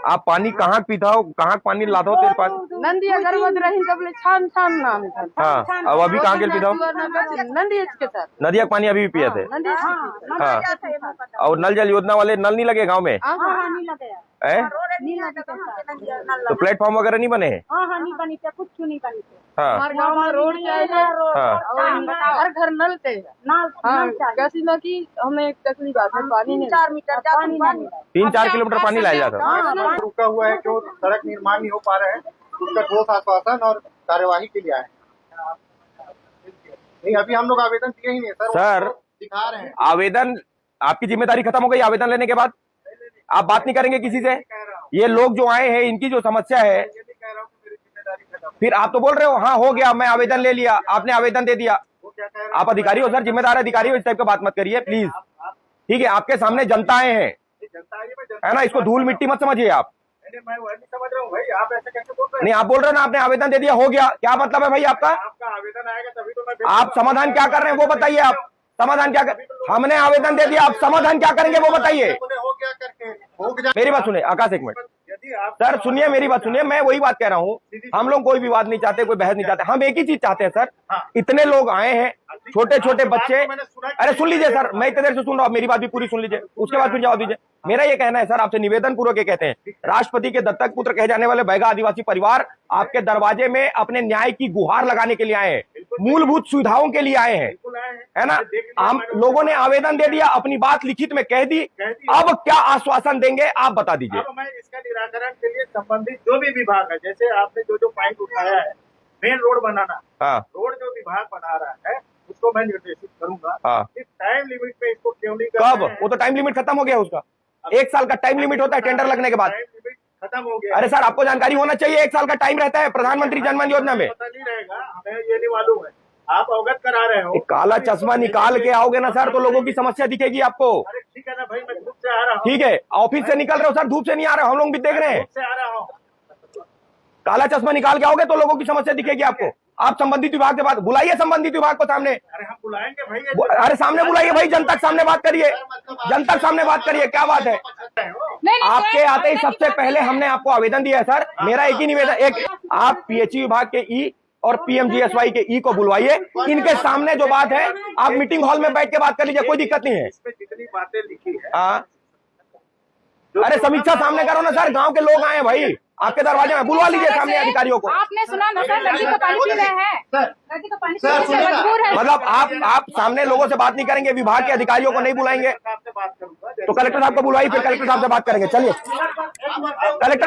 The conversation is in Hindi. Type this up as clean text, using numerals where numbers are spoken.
आप पानी कहाँ पीता हो, कहाँ पानी लाता हो तेरे पास? नंदिया गर्भवत रही तब छान छान नाम है सर। हाँ, अब अभी कहाँ के पीता हो? नंदी के साथ नदिया का पानी अभी भी पिए थे? हाँ, और नल जल योजना वाले नल नहीं लगे गांव में? है? तो प्लेटफॉर्म वगैरह नहीं बने हैं? नहीं बनी थे, कुछ नहीं बनी थे। हाँ, हमारे गाँव में रोड चाहिए और हर घर नल थे। कैसी ना कि हमें एक तकलीफ आती है, पानी नहीं, 3-4 किलोमीटर पानी लाया जाता है। रुका हुआ है, जो सड़क निर्माण नहीं हो पा रहा है, उसका ठोस आश्वासन और कार्यवाही के लिए आए। नहीं, अभी हम लोग आवेदन दिए ही नहीं सर। दिखा रहे हैं आवेदन, आपकी जिम्मेदारी खत्म हो गई आवेदन लेने के बाद? आप बात नहीं करेंगे किसी से? ये लोग जो आए हैं, इनकी जो समस्या है, फिर आप तो बोल रहे हो हाँ हो गया, मैं आवेदन ले लिया, आपने आवेदन दे दिया। आप अधिकारी हो सर, जिम्मेदार अधिकारी हो, इस टाइप का बात मत करिए प्लीज। ठीक है, आपके सामने जनताएं हैं, है ना, इसको धूल मिट्टी मत समझिए आप। मैं वही नहीं समझ रहा हूँ भाई, आप ऐसे कैसे बोल रहे हैं? नहीं, आप बोल रहे हो ना आपने आवेदन दे दिया, हो गया, क्या मतलब है भाई आपका? आपका आवेदन आएगा तभी तो मैं। आप समाधान क्या कर रहे हैं वो बताइए। आप समाधान क्या कर, हमने आवेदन दे दिया, आप समाधान क्या करेंगे वो बताइए। हो गया करके मेरी बात सुनिए आकाश, एक मिनट सर, सुनिए मेरी बात सुनिए। मैं वही बात कह रहा हूँ, हम लोग कोई विवाद नहीं चाहते, कोई बहस नहीं चाहते, हम एक ही चीज चाहते हैं सर। इतने लोग आए हैं, छोटे छोटे बच्चे। अरे सुन लीजिए सर, मैं इतने देर से सुन रहा हूँ, मेरी बात भी पूरी सुन लीजिए, उसके बाद फिर जवाब दीजिए। मेरा ये कहना है सर, आपसे निवेदन पूर्वक ये कहते हैं, राष्ट्रपति के दत्तक पुत्र कहे जाने वाले बैगा आदिवासी परिवार आपके दरवाजे में अपने न्याय की गुहार लगाने के लिए आए हैं, मूलभूत सुविधाओं के लिए आए हैं, है ना। हम लोगों ने आवेदन दे दिया, अपनी बात लिखित में कह दी, अब क्या आश्वासन देंगे आप बता दीजिए। मैं इसका निराकरण के लिए संबंधित जो भी विभाग है, जैसे आपने जो पॉइंट उठाया है, मेन रोड बनाना, हाँ, रोड जो विभाग बना रहा है उसको मैं निर्देशित करूंगा। हाँ, इस टाइम लिमिट पे इसको क्यों नहीं कर रहे कब? वो तो टाइम लिमिट खत्म हो गया उसका, 1 साल का टाइम लिमिट होता है टेंडर लगने के बाद। टाइम लिमिट खत्म हो गया। अरे सर, आपको जानकारी होना चाहिए, 1 साल का टाइम रहता है प्रधानमंत्री जन धन योजना में। पता नहीं रहेगा, हमें ये नहीं मालूम है, आप अवगत करा रहे हो। काला चश्मा निकाल के आओगे ना सर, तो लोगों की समस्या दिखेगी आपको। अरे ठीक है ना भाई, मैं धूप से आ रहा हूँ। ठीक है, ऑफिस से निकल रहे हो सर, धूप से नहीं आ रहे हो, हम लोग भी देख रहे हैं। धूप से आ रहा हूँ। काला चश्मा निकाल के आओगे तो लोगों की समस्या दिखेगी आपको। आप संबंधित विभाग से बात, बुलाइए संबंधित विभाग को सामने। अरे हम बुलाएंगे भाई। अरे सामने बुलाइए भाई, जनता के सामने बात करिए, जनता के सामने बात करिए, क्या बात है। आपके आते ही सबसे पहले हमने आपको आवेदन दिया है सर। मेरा एक ही निवेदन, एक आप पीएचई विभाग के ई और पीएमजीएसवाई के ई को बुलवाइए, इनके सामने जो बात है आप मीटिंग हॉल में बैठ के बात कर लीजिए, कोई दिक्कत नहीं है। इसमें जितनी बातें लिखी है, हाँ, अरे समीक्षा सामने करो ना सर, गांव के लोग आए भाई आपके दरवाजे में, बुलवा लीजिए सामने अधिकारियों को। आपने सुना ना सर, नदी का पानी पी रहे हैं, नदी का पानी पीने से मजबूर है। मतलब आप सामने लोगों से बात नहीं करेंगे, विभाग के अधिकारियों को नहीं बुलाएंगे, आपसे बात करूंगा तो कलेक्टर साहब को बुलवाइए, फिर कलेक्टर साहब से बात करेंगे। चलिए कलेक्टर